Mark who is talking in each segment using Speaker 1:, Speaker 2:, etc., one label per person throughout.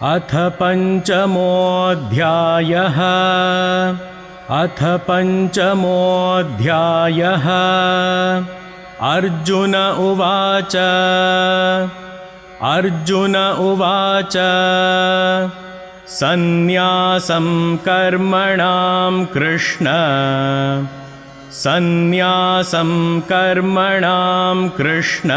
Speaker 1: अथ पञ्चमोऽध्यायः। अथ पञ्चमोऽध्यायः। अर्जुन उवाच। अर्जुन उवाच। सन्न्यासं कर्मणां कृष्ण। सन्न्यासं कर्मणां कृष्ण।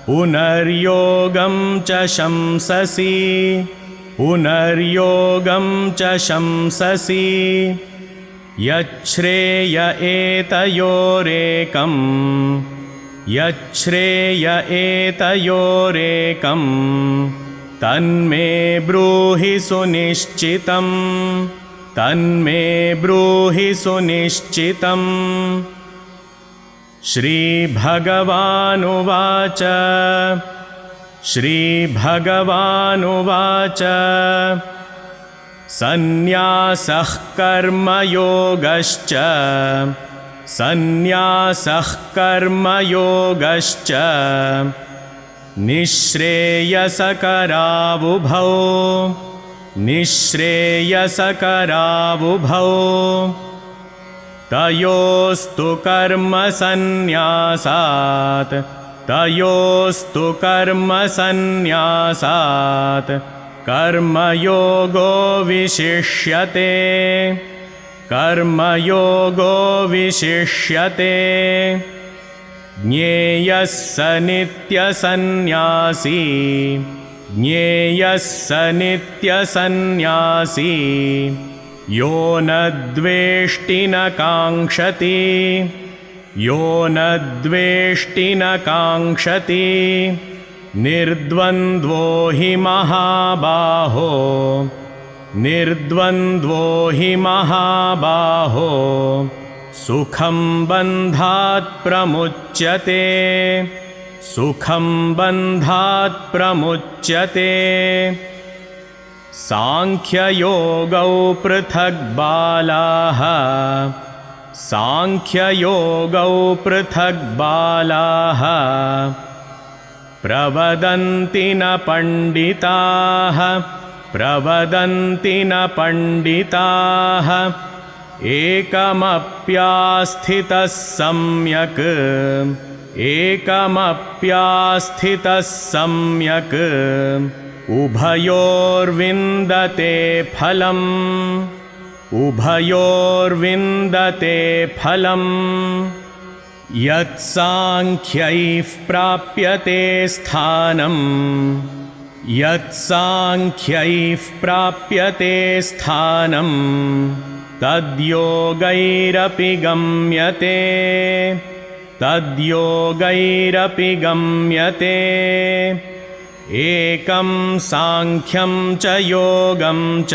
Speaker 1: पुनर्योगं च शंससि। पुनर्योगं च शंससि। यच्छ्रेय एतयोरेकम्। यच्छ्रेय एतयोरेकम्। तन्मे ब्रूहि सुनिश्चितम्। तन्मे ब्रूहि सुनिश्चितम्। श्रीभगवानुवाच। श्रीभगवानुवाच। सन्न्यासः कर्मयोगश्च। सन्न्यासः कर्मयोगश्च। निःश्रेयसकरावुभौ। निःश्रेयसकरावुभौ। तयोस्तु कर्मसन्न्यासात्। तयोस्तु कर्मसन्न्यासात् कर्मयोगो विशिष्यते। कर्मयोगो विशिष्यते। ज्ञेयः स नित्यसन्न्यासी। ज्ञेयः स नित्यसन्न्यासी। यो न द्वेष्टि न काङ्क्षति। यो न द्वेष्टि न काङ्क्षति। निर्द्वन्द्वो हि महाबाहो। निर्द्वन्द्वो हि महाबाहो। सुखं बन्धात् प्रमुच्यते। सुखं बन्धात् प्रमुच्यते। सांख्ययोगौ पृथक् बालाः। सांख्ययोगौ पृथक् बालाः। प्रवदन्ति न पण्डिताः। प्रवदन्ति न पण्डिताः। एकमप्यास्थितः सम्यक्। एकमप्यास्थितः सम्यक्। उभयोर्विन्दते फलम्। उभयोर्विन्दते फलम्। यत्साङ्ख्यैः प्राप्यते स्थानम्। यत्साङ्ख्यैः प्राप्यते स्थानम्। तद्योगैरपि गम्यते। तद्योगैरपि गम्यते। एकं साङ्ख्यं च योगं च।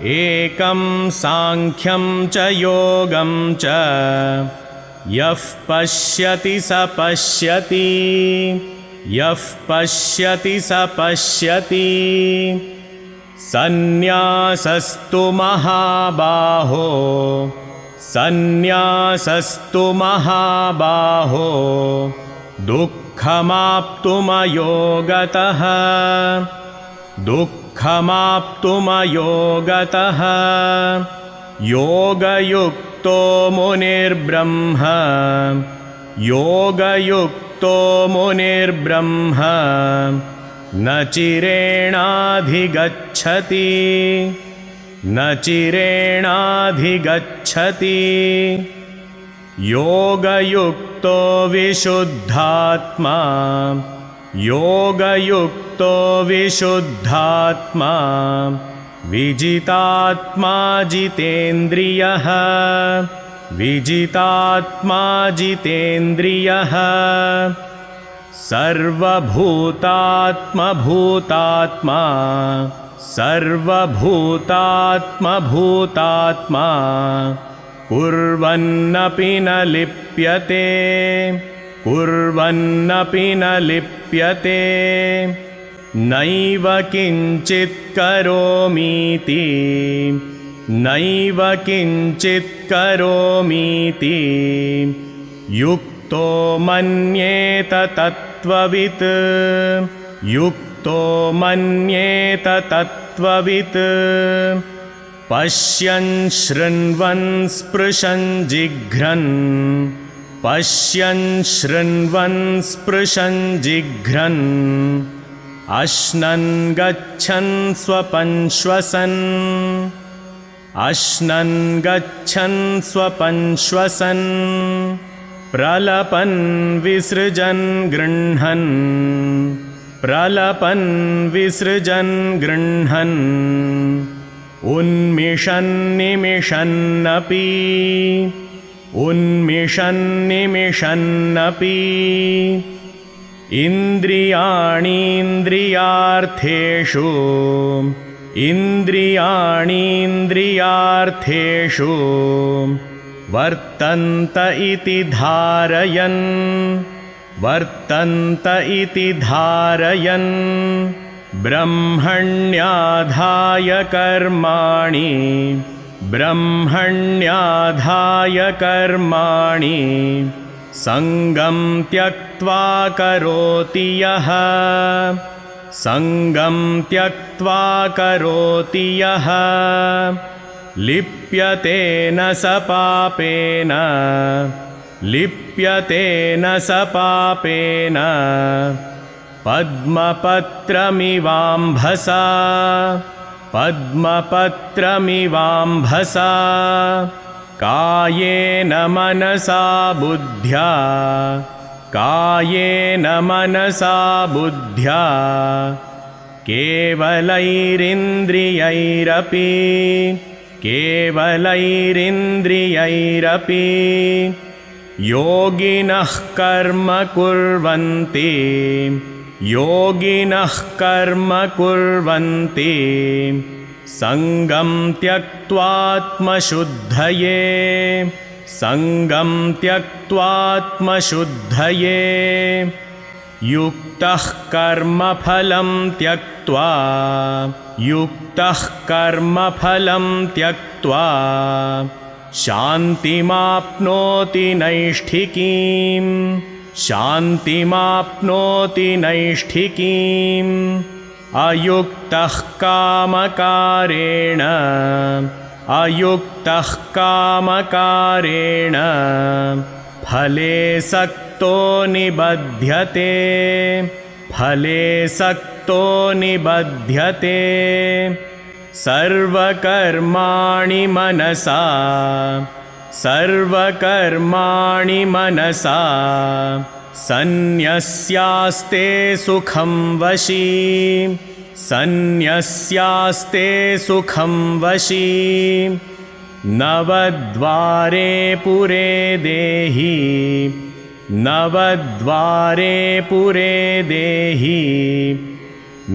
Speaker 1: एकं साङ्ख्यं च योगं च। यः पश्यति स पश्यति। यः पश्यति स पश्यति। सन्न्यासस्तु महाबाहो। सन्न्यासस्तु महाबाहो। दुःखमाप्तुमयोगतः। दुःखमाप्तुमयोगतः। योगयुक्तो मुनिर्ब्रह्म। योगयुक्तो मुनिर्ब्रह्म। न चिरेणाधिगच्छति। न चिरेणाधिगच्छति। योगयुक्तो विशुद्धात्मा। योगयुक्तो विशुद्धात्मा। विजितात्मा जितेन्द्रियः। विजितात्मा जितेन्द्रियः। सर्वभूतात्मभूतात्मा। सर्वभूतात्मभूतात्मा। कुर्वन्नपि न लिप्यते। कुर्वन्नपि न लिप्यते। नैव किञ्चित् करोमीति। नैव किञ्चित् करोमीति। युक्तो मन्येत तत्त्ववित्। युक्तो युक्तो मन्येत तत्त्ववित् पश्यन् शृण्वन् स्पृशन् जिघ्रन् पश्यन् शृण्वन् स्पृशन् जिघ्रन् अश्नन् गच्छन् स्वपन् श्वसन् अश्नन् गच्छन् स्वपन् श्वसन् प्रलपन् विसृजन् गृह्णन् प्रलपन् विसृजन् गृह्णन् उन्मिषन् निमिषन्नपि उन्मिषन् निमिषन्नपि इन्द्रियाणीन्द्रियार्थेषु इन्द्रियाणीन्द्रियार्थेषु वर्तन्त इति धारयन् वर्तन्त इति धारयन् ब्रह्मण्याधाय कर्माणि ब्रह्मण्याधाय कर्माणि सङ्गं त्यक्त्वा करोति यः सङ्गं त्यक्त्वा करोति यः लिप्यते न स पापेन लिप्यते न स पापेन पद्मपत्रमिवाम्भसा पद्मपत्रमिवाम्भसा कायेन मनसा बुद्ध्या कायेन मनसा बुद्ध्या केवलैरिन्द्रियैरपि केवलैरिन्द्रियैरपि योगिनः कर्म कुर्वन्ति योगिनः कर्म कुर्वन्ति सङ्गं त्यक्त्वात्मशुद्धये सङ्गं त्यक्त्वात्मशुद्धये युक्तः कर्मफलं त्यक्त्वा युक्तः कर्मफलं त्यक्त्वा शान्तिमाप्नोति नैष्ठिकीं शान्तिमाप्नोति नैष्ठिकीम् अयुक्तः कामकारेण अयुक्तः कामकारेण फले सक्तो निबध्यते फले सक्तो निबध्यते सर्वकर्माणि मनसा सर्वकर्माणि मनसा सन्न्यस्यास्ते सुखं वशी सन्न्यस्यास्ते सुखं वशी नवद्वारे पुरे देहि नवद्वारे पुरे देहि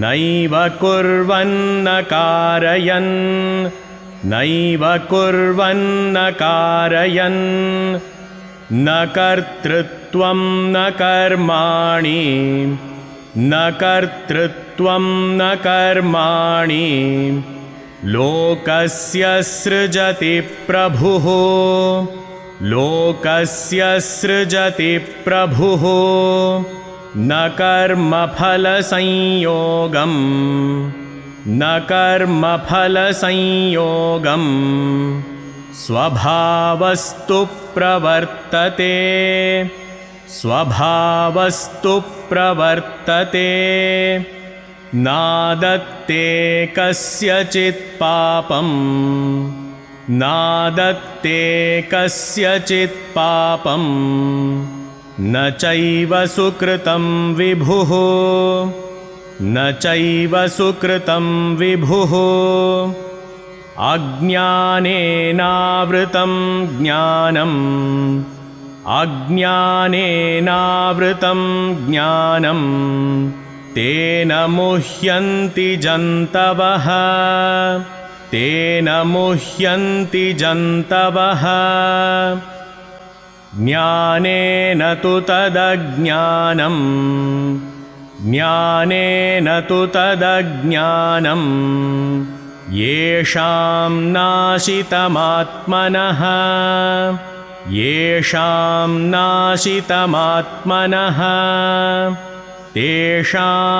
Speaker 1: नैव कुर्वन्न कारयन् नैव कुर्वन्न कारयन् न कर्तृत्वं न कर्माणि न कर्तृत्वं न कर्माणि लोकस्य सृजति प्रभुः लोकस्य सृजति प्रभुः न कर्मफलसंयोगम् न कर्मफलसंयोगम् स्वभावस्तु प्रवर्तते स्वभावस्तु प्रवर्तते नादत्ते कस्यचित् पापं नादत्ते कस्यचित् पापं न चैव सुकृतं विभुः न चैव सुकृतं विभुः अज्ञानेनावृतं ज्ञानम् अज्ञानेनावृतं ज्ञानं तेन मुह्यन्ति जन्तवः तेन मुह्यन्ति जन्तवः ज्ञानेन तु तदज्ञानम् ज्ञानेन तु तदज्ञानम् येषां नाशितमात्मनः येषां नाशितमात्मनः तेषामादित्यवज्ञानं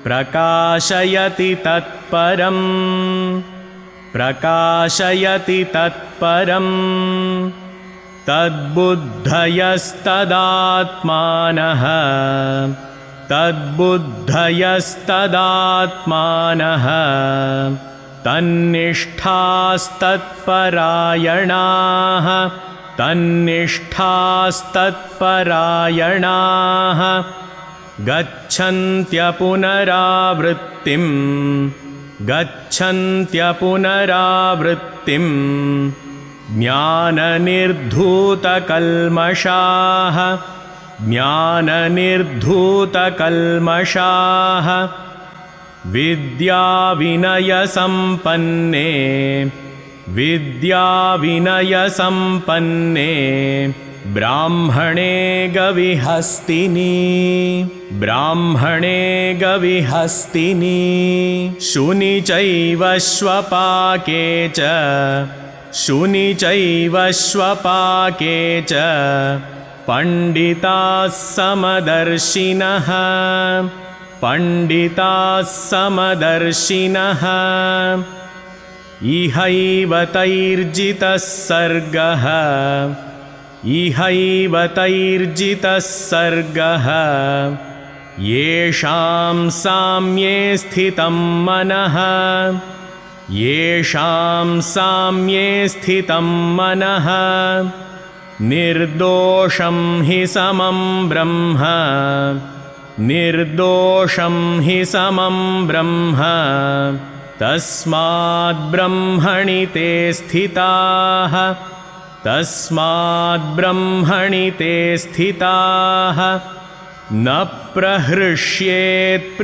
Speaker 1: प्रकाशयति तत्परं तद्बुद्धयस्तदात्मानः तन्निष्ठास्तत्परायणाः गच्छन्त्यपुनरावृत्तिं ज्ञाननिर्धूतकल्मषाः विद्याविनयसम्पन्ने ब्राह्मणे गविहस्तिनि शुनि चैव श्वपाके च पंडिताः समदर्शिनः इहैव तैर्जितः सर्गः येषां साम्ये स्थितं मनः निर्दोषं हि समं ब्रह्म तस्माद्ब्रह्मणि ते स्थिताः न प्रहृष्येत्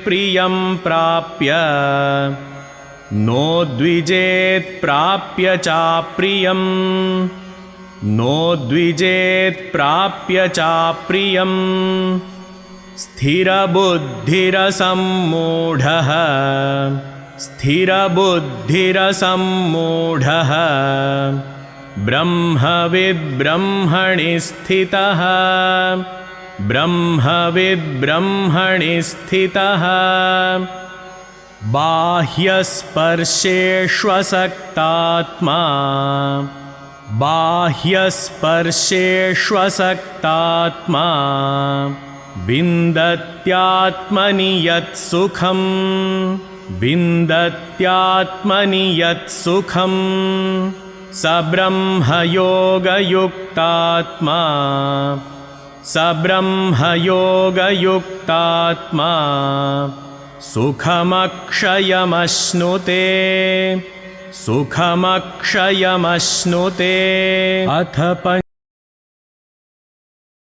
Speaker 1: प्रियं प्राप्य नोद्विजेत् प्राप्य चाप्रियम् स्थिरबुद्धिरसम्मूढः ब्रह्मविद्ब्रह्मणि स्थितः बाह्यस्पर्शेष्वसक्तात्मा विन्दत्यात्मनि यत्सुखं स ब्रह्मयोगयुक्तात्मा सुखमक्षयमश्नुते अथ